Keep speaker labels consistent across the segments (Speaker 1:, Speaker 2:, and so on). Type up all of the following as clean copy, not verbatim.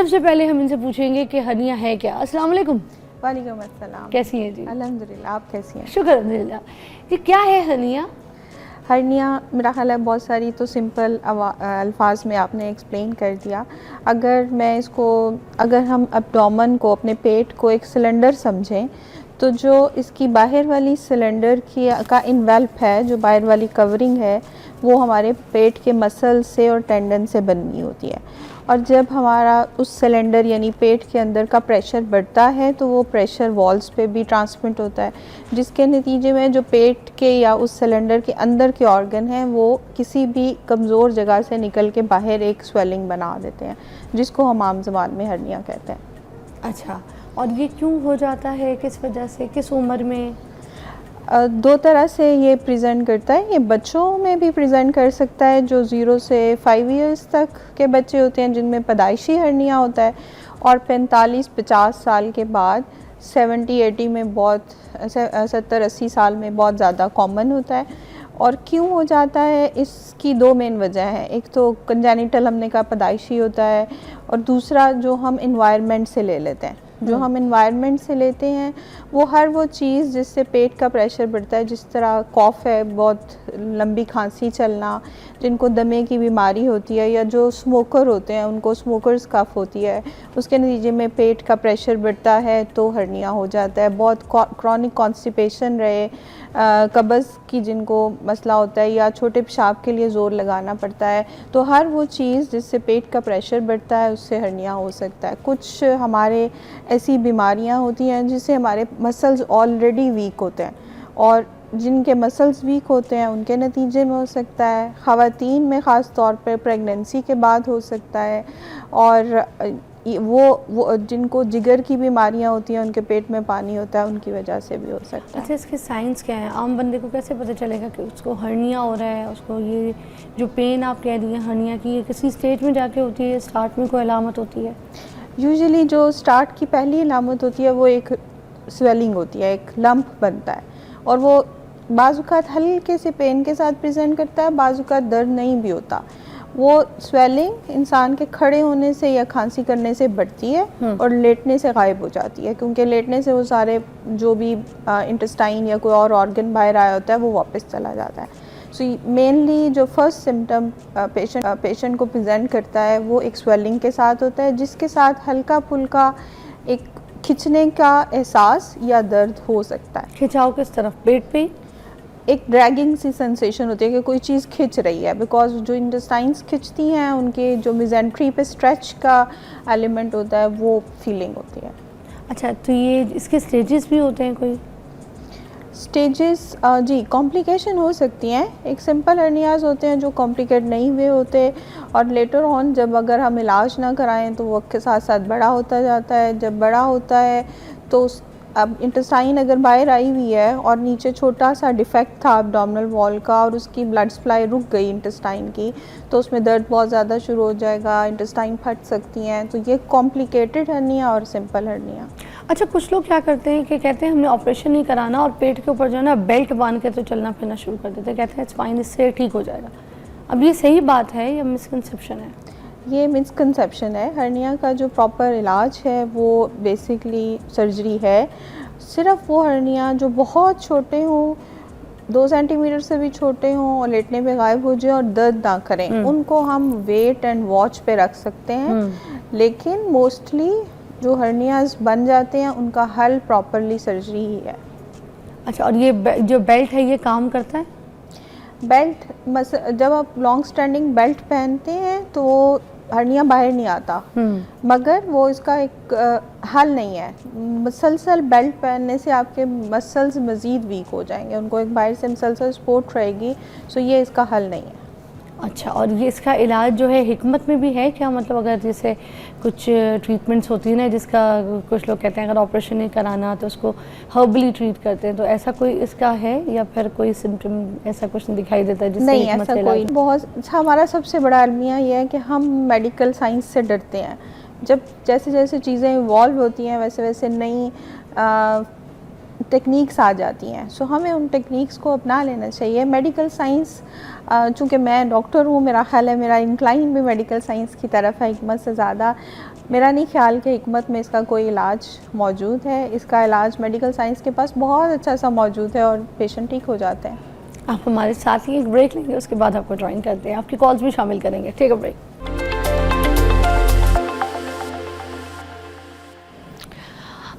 Speaker 1: सबसे पहले हम इनसे पूछेंगे कि हर्निया है क्या। अस्सलाम वालेकुम।
Speaker 2: वालेकुम अस्सलाम।
Speaker 1: कैसी हैं जी?
Speaker 2: अल्हम्दुलिल्लाह, आप कैसी हैं?
Speaker 1: शुक्र अल्हम्दुलिल्लाह। ये क्या है हर्निया?
Speaker 2: हर्निया मेरा ख्याल है बहुत सारी तो सिंपल अल्फाज में आपने एक्सप्लेन कर दिया। अगर हम एब्डोमेन को, अपने पेट को एक सिलेंडर समझें, तो जो इसकी बाहर वाली सिलेंडर का इन्वेल्प है, जो बाहर वाली कवरिंग है, वो हमारे पेट के मसल से और टेंडन से बनी होती है। और जब हमारा उस सिलेंडर यानी पेट के अंदर का प्रेशर बढ़ता है तो वो प्रेशर वॉल्स पे भी ट्रांसमिट होता है, जिसके नतीजे में जो पेट के या उस सिलेंडर के अंदर के ऑर्गन हैं वो किसी भी कमज़ोर जगह से निकल के बाहर एक स्वेलिंग बना देते हैं, जिसको हम आम ज़बान में हर्निया कहते हैं।
Speaker 1: अच्छा, और ये क्यों हो जाता है, किस वजह से, किस उम्र में?
Speaker 2: दो तरह से ये प्रेजेंट करता है। ये बच्चों में भी प्रेजेंट कर सकता है, जो 0 से 5 इयर्स तक के बच्चे होते हैं जिनमें पैदाइशी हर्निया होता है, और 45-50 साल के बाद 70-80 में बहुत 70-80 साल में बहुत ज़्यादा कॉमन होता है। और क्यों हो जाता है, इसकी दो मेन वजह हैं। एक तो कंजेनिटल, हमने कहा पैदाइशी होता है, और दूसरा जो हम इन्वायरमेंट से ले लेते हैं। जो हम इन्वायरमेंट से लेते हैं वो हर वो चीज़ जिससे पेट का प्रेशर बढ़ता है, जिस तरह कॉफ़ है, बहुत लंबी खांसी चलना, जिनको दमे की बीमारी होती है, या जो स्मोकर होते हैं उनको स्मोकर्स कफ होती है, उसके नतीजे में पेट का प्रेशर बढ़ता है तो हर्निया हो जाता है। बहुत क्रॉनिक कॉन्स्टिपेशन रहे, कब्ज़ की जिनको मसला होता है, या छोटे पेशाब के लिए ज़ोर लगाना पड़ता है, तो हर वो चीज़ जिससे पेट का प्रेशर बढ़ता है उससे हर्निया हो सकता है। कुछ हमारे ऐसी बीमारियां होती हैं जिससे हमारे मसल्स ऑलरेडी वीक होते हैं, और जिनके मसल्स वीक होते हैं उनके नतीजे में हो सकता है। ख़वातीन में ख़ास तौर पर प्रेगनेंसी के बाद हो सकता है, और वो जिनको जिगर की बीमारियां होती हैं, उनके पेट में पानी होता है, उनकी वजह से भी हो सकता है।
Speaker 1: अच्छा, इसके साइंस क्या है? आम बंदे को कैसे पता चलेगा कि उसको हर्निया हो रहा है? उसको ये जो पेन आप कह रही हैं हर्निया की, ये किसी स्टेज में जाके होती है, स्टार्ट में कोई अलामत होती है?
Speaker 2: यूजुअली जो स्टार्ट की पहली अलामत होती है वो एक स्वेलिंग होती है, एक लंप बनता है, और वो बाज़-औक़ात हल्के से पेन के साथ प्रेजेंट करता है, बाज़-औक़ात दर्द नहीं भी होता। वो स्वेलिंग इंसान के खड़े होने से या खांसी करने से बढ़ती है और लेटने से गायब हो जाती है, क्योंकि लेटने से वो सारे जो भी इंटेस्टाइन या कोई और ऑर्गन बाहर आया होता है वो वापस चला जाता है। सो मेनली जो फर्स्ट सिम्टम पेशेंट को प्रेजेंट करता है वो एक स्वेलिंग के साथ होता है, जिसके साथ हल्का फुल्का एक खिंचने का एहसास या दर्द हो सकता है।
Speaker 1: खिंचाव किस तरफ? पेट पे?
Speaker 2: एक ड्रैगिंग सी सेंसेशन होती है कि कोई चीज़ खिंच रही है, बिकॉज जो इंटेस्टाइन्स खिंचती हैं उनके जो मिजेंट्री पे स्ट्रेच का एलिमेंट होता है वो फीलिंग होती है।
Speaker 1: अच्छा, तो ये इसके स्टेजेस भी होते हैं कोई?
Speaker 2: स्टेजेस जी, कॉम्प्लिकेशन हो सकती हैं। एक सिंपल हर्नियाज होते हैं जो कॉम्प्लिकेट नहीं हुए होते, और लेटर ऑन जब अगर हम इलाज ना कराएं तो वक्त के साथ साथ बड़ा होता जाता है। जब बड़ा होता है तो अब इंटेस्टाइन अगर बाहर आई हुई है और नीचे छोटा सा डिफेक्ट था एब्डोमिनल वॉल का, और उसकी ब्लड सप्लाई रुक गई इंटेस्टाइन की, तो उसमें दर्द बहुत ज़्यादा शुरू हो जाएगा, इंटेस्टाइन फट सकती हैं। तो ये कॉम्प्लिकेटेड हर्निया और सिंपल हर्निया।
Speaker 1: अच्छा, कुछ लोग क्या करते हैं कि कहते हैं हमने ऑपरेशन नहीं कराना, और पेट के ऊपर जो है ना बेल्ट बांध के तो चलना फिरना शुरू कर देते हैं, कहते हैं इट्स फाइन, इससे ठीक हो जाएगा। अब ये सही बात है या मिसकंसेप्शन है?
Speaker 2: ये मिसकंसेप्शन है। हर्निया का जो प्रॉपर इलाज है वो बेसिकली सर्जरी है। सिर्फ वो हर्निया जो बहुत छोटे हों, 2 सेंटीमीटर से भी छोटे हों, और लेटने पे गायब हो जाए और दर्द ना करें, उनको हम वेट एंड वॉच पे रख सकते हैं। लेकिन मोस्टली जो हर्नियाज बन जाते हैं उनका हल प्रॉपरली सर्जरी ही है।
Speaker 1: अच्छा, और ये जो बेल्ट है ये काम करता है?
Speaker 2: बेल्ट, जब आप लॉन्ग स्टैंडिंग बेल्ट पहनते हैं तो हर्निया बाहर नहीं आता, मगर वो इसका एक हल नहीं है। मुसलसल बेल्ट पहनने से आपके मसल्स मज़ीद वीक हो जाएंगे, उनको एक बाहर से मुसलसल सपोर्ट रहेगी, सो ये इसका हल नहीं है।
Speaker 1: अच्छा, और ये इसका इलाज जो है हिकमत में भी है क्या? मतलब अगर जैसे कुछ ट्रीटमेंट्स होती है ना, जिसका कुछ लोग कहते हैं अगर ऑपरेशन नहीं कराना तो उसको हर्बली ट्रीट करते हैं, तो ऐसा कोई इसका है, या फिर कोई सिम्टम ऐसा कुछ नहीं दिखाई देता जिससे
Speaker 2: नहीं, ऐसा कोई बहुत। हमारा सबसे बड़ा अलमिया ये है कि हम मेडिकल साइंस से डरते हैं। जब जैसे जैसे चीज़ें इवॉल्व होती हैं वैसे वैसे नई टेक्निक्स आ जाती हैं, सो हमें उन टेक्निक्स को अपना लेना चाहिए। मेडिकल साइंस, चूँकि मैं डॉक्टर हूँ, मेरा ख्याल है मेरा इंक्लाइन भी मेडिकल साइंस की तरफ है हिकमत से ज़्यादा। मेरा नहीं ख्याल कि हिकमत में इसका कोई इलाज मौजूद है। इसका इलाज मेडिकल साइंस के पास बहुत अच्छा सा मौजूद है और पेशेंट ठीक हो जाते हैं।
Speaker 1: आप हमारे साथ ही एक ब्रेक लेंगे, उसके बाद आपको ज्वाइन करते हैं, आपकी कॉल्स भी शामिल करेंगे। Take a break.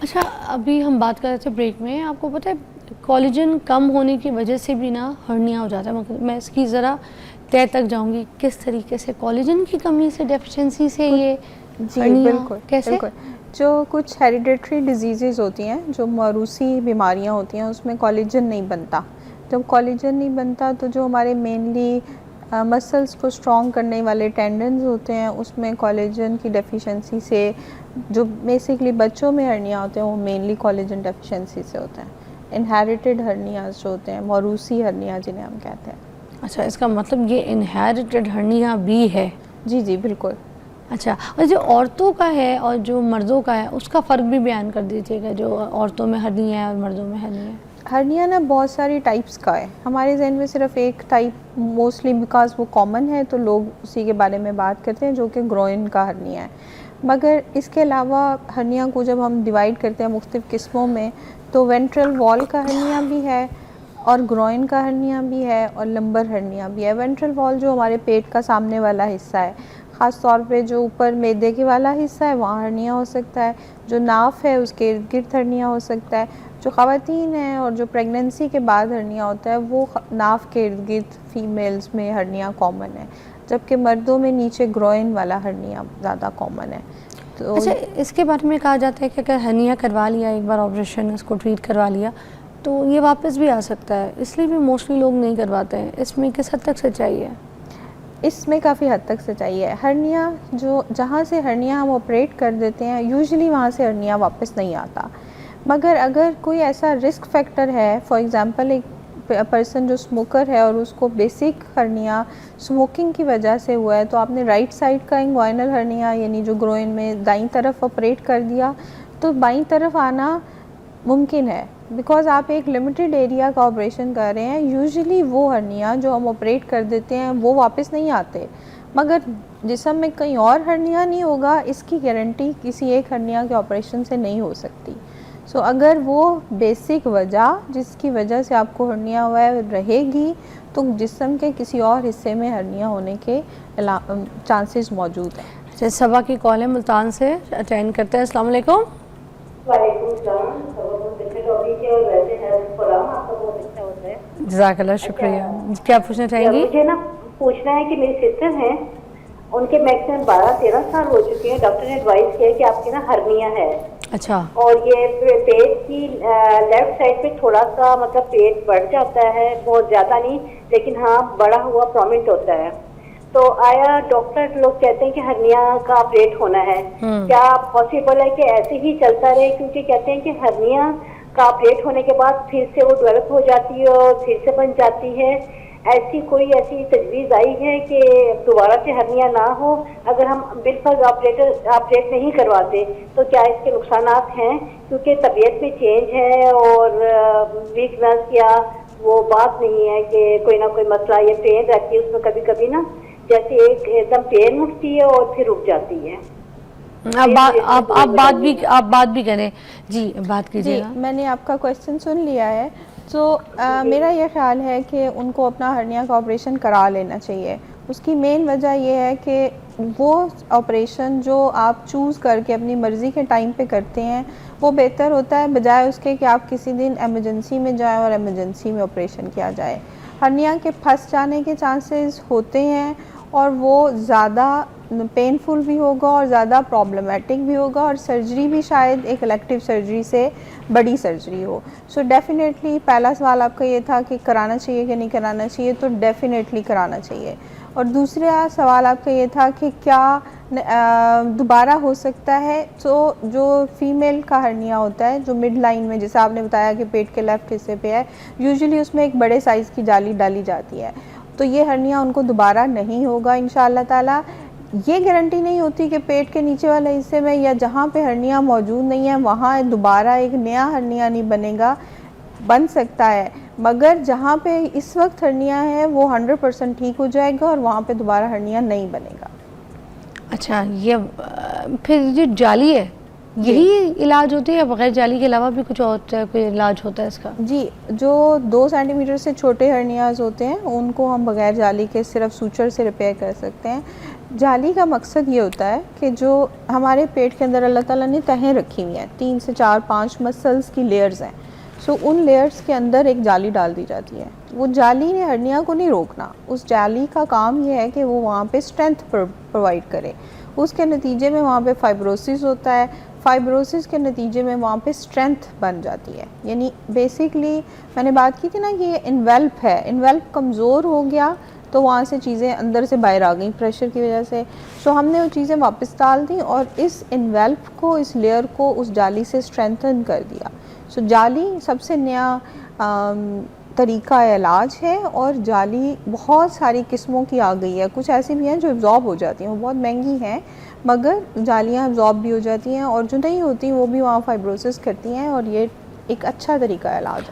Speaker 1: अच्छा, अभी हम बात कर रहे थे ब्रेक में, आपको पता है कोलेजन कम होने की वजह से भी ना हर्निया हो जाता है। मगर मैं इसकी ज़रा तय तक जाऊंगी, किस तरीके से कोलेजन की कमी से, डेफिशिएंसी से ये
Speaker 2: जी
Speaker 1: हर्निया
Speaker 2: बिल्कुल,
Speaker 1: कैसे?
Speaker 2: बिल्कुल। जो कुछ हेरिडेटरी डिजीज़ेज़ होती हैं, जो मौरूसी बीमारियां होती हैं, उसमें कोलेजन नहीं बनता। जब कोलेजन नहीं बनता तो जो हमारे मेनली मसल्स को स्ट्रॉन्ग करने वाले टेंडन्स होते हैं, उसमें कोलेजन की डेफिशिएंसी से जो बेसिकली बच्चों में हर्निया होते हैं वो मेनली कोलेजन डेफिशिएंसी से होते हैं। इनहेरिटेड हर्नियाज जो होते हैं, मौरूसी हर्निया जिन्हें हम कहते हैं।
Speaker 1: अच्छा, इसका मतलब ये इनहेरिटेड हर्निया भी है?
Speaker 2: जी जी बिल्कुल।
Speaker 1: अच्छा, और जो औरतों का है और जो मर्दों का है उसका फ़र्क भी बयान कर दीजिएगा, जो औरतों में हर्निया है और मर्दों में हर्निया है।
Speaker 2: हर्निया ना बहुत सारी टाइप्स का है। हमारे जहन में सिर्फ एक टाइप मोस्टली बिकॉज वो कॉमन है तो लोग उसी के बारे में बात करते हैं, जो कि ग्रोइन का हर्निया है। मगर इसके अलावा हर्निया को जब हम डिवाइड करते हैं मुख्तलिफ़ किस्मों में, तो वेंट्रल वॉल का हर्निया भी है और ग्रोइन का हर्निया भी है और लंबर हर्निया भी है। वेंट्रल वॉल जो हमारे पेट का सामने वाला हिस्सा है, ख़ास तौर पे जो ऊपर मैदे के वाला हिस्सा है, वहाँ हर्निया हो सकता है। जो नाफ है उसके इर्द गिर्द हर्निया हो सकता है। जो ख़वातीन हैं और जो प्रेगनेंसी के बाद हर्निया होता है वो नाफ के इर्द गिर्द फीमेल्स में हर्निया कॉमन है, जबकि मर्दों में नीचे ग्रोइन वाला हर्निया ज़्यादा कॉमन है। तो
Speaker 1: अच्छा, इसके बारे में कहा जाता है कि अगर हर्निया करवा लिया, एक बार ऑपरेशन इसको ट्रीट करवा लिया, तो ये वापस भी आ सकता है, इसलिए भी मोस्टली लोग नहीं करवाते हैं। इसमें किस हद तक सच्चाई है?
Speaker 2: इसमें काफ़ी हद तक सच्चाई है। हर्निया जो जहाँ से हर्निया हम ऑपरेट कर देते हैं, यूजुअली वहाँ से हर्निया वापस नहीं आता। मगर अगर कोई ऐसा रिस्क फैक्टर है, फॉर एग्ज़ाम्पल एक पर्सन जो स्मोकर है और उसको बेसिक हर्निया स्मोकिंग की वजह से हुआ है, तो आपने राइट साइड का इंग्वाइनल हर्निया यानी जो ग्रोइन में दाईं तरफ ऑपरेट कर दिया, तो बाईं तरफ आना मुमकिन है बिकॉज़ आप एक लिमिटेड एरिया का ऑपरेशन कर रहे हैं। यूजुअली वो हर्निया जो हम ऑपरेट कर देते हैं वो वापस नहीं आते। मगर जिस्म में कहीं और हर्निया नहीं होगा, इसकी गारंटी किसी एक हर्निया के ऑपरेशन से नहीं हो सकती। सो अगर वो बेसिक वजह जिसकी वजह से आपको हर्निया हुआ है रहेगी, तो जिस्म के किसी और हिस्से में हर्निया होने के चांसेस मौजूद हैं।
Speaker 1: अच्छा, सबा की कॉल है मुल्तान से, अटेंड करते हैं। अस्सलाम वालेकुम। जज़ाकल्लाह, शुक्रिया। क्या पूछना चाहेंगी?
Speaker 3: मुझे ना पूछना है कि मेरी सिस्टर हैं, उनके मैक्सिमम 12-13 साल हो चुके हैं। डॉक्टर ने एडवाइस किया कि आपकी ना हर्निया है।
Speaker 1: अच्छा।
Speaker 3: और ये पेट की लेफ्ट साइड पे थोड़ा सा मतलब पेट बढ़ जाता है, बहुत ज़्यादा नहीं, लेकिन हाँ बढ़ा हुआ प्रोमिनेंट होता है। तो आया डॉक्टर लोग कहते हैं कि हर्निया का ऑपरेट होना है, क्या पॉसिबल है कि ऐसे ही चलता रहे? क्योंकि कहते हैं कि हर्निया का ऑपरेट होने के बाद फिर से वो डेवलप हो जाती है और फिर से बन जाती है। ऐसी कोई ऐसी तजवीज़ आई है कि दोबारा से हर्निया ना हो अगर हम बिल्कुल ऑपरेट नहीं करवाते? तो क्या इसके नुकसानात हैं? क्योंकि तबीयत में चेंज है और वीकनेस या वो बात नहीं है कि कोई ना कोई मसला, ये पेन रहती है उसमें कभी कभी ना, जैसे एकदम पेन उठती है और फिर रुक जाती है।
Speaker 1: आप बात भी करें जी, बात कीजिएगा।
Speaker 2: मैंने आपका क्वेश्चन सुन लिया है। तो मेरा ये ख्याल है कि उनको अपना हर्निया का ऑपरेशन करा लेना चाहिए। उसकी मेन वजह यह है कि वो ऑपरेशन जो आप चूज़ करके अपनी मर्ज़ी के टाइम पे करते हैं वो बेहतर होता है, बजाय उसके कि आप किसी दिन एमरजेंसी में जाएं और एमरजेंसी में ऑपरेशन किया जाए। हर्निया के फंस जाने के चांसेस होते हैं और वो ज़्यादा पेनफुल भी होगा और ज़्यादा प्रॉब्लमेटिक भी होगा, और सर्जरी भी शायद एक इलेक्टिव सर्जरी से बड़ी सर्जरी हो। सो डेफिनेटली पहला सवाल आपका ये था कि कराना चाहिए कि नहीं कराना चाहिए, तो डेफिनेटली कराना चाहिए। और दूसरा सवाल आपका ये था कि क्या दोबारा हो सकता है। तो जो फीमेल का हर्निया होता है जो मिड लाइन में, जैसे आपने बताया कि पेट के लेफ़्ट हिस्से पे है, यूजुअली उसमें एक बड़े साइज़ की जाली डाली जाती है, तो ये हर्निया उनको दोबारा नहीं होगा इंशाअल्लाह ताला। ये गारंटी नहीं होती कि पेट के नीचे वाले हिस्से में या जहाँ पे हर्निया मौजूद नहीं है वहाँ दोबारा एक नया हर्निया नहीं बनेगा, बन सकता है, मगर जहाँ पे इस वक्त हर्निया है वो 100% ठीक हो जाएगा और वहाँ पे दोबारा हर्निया नहीं बनेगा।
Speaker 1: अच्छा, ये फिर जो जाली है यही इलाज होती है या बगैर जाली के अलावा भी कुछ और कोई इलाज होता है इसका?
Speaker 2: जी, जो 2 सेंटीमीटर से छोटे हर्नियाज़ होते हैं उनको हम बगैर जाली के सिर्फ सूचर से रिपेयर कर सकते हैं। जाली का मकसद ये होता है कि जो हमारे पेट के अंदर अल्लाह ताला ने तहें रखी हुई हैं, 3 से 4-5 मसल्स की लेयर्स हैं, सो उन लेयर्स के अंदर एक जाली डाल दी जाती है। वो जाली ने हर्निया को नहीं रोकना, उस जाली का काम ये है कि वो वहाँ पे स्ट्रेंथ प्रोवाइड करे। उसके नतीजे में वहाँ पे फाइब्रोसिस होता है, फाइब्रोसिस के नतीजे में वहाँ पे स्ट्रेंथ बन जाती है। यानी बेसिकली मैंने बात की थी ना कि ये इन्वेल्प है, इन्वेल्प कमज़ोर हो गया तो वहाँ से चीज़ें अंदर से बाहर आ गई प्रेशर की वजह से। सो हमने वो चीज़ें वापस डाल दी और इस इन्वेल्प को, इस लेयर को उस जाली से स्ट्रेंथन कर दिया। सो जाली सबसे नया तरीका इलाज है और जाली बहुत सारी किस्मों की आ गई है। कुछ ऐसी भी हैं जो एब्जॉर्ब हो जाती हैं, वो बहुत महंगी हैं, मगर जालियाँ एब्जॉर्ब भी हो जाती हैं और जो नहीं होती वो भी वहाँ फाइब्रोसिस करती हैं और ये एक अच्छा तरीका इलाज है।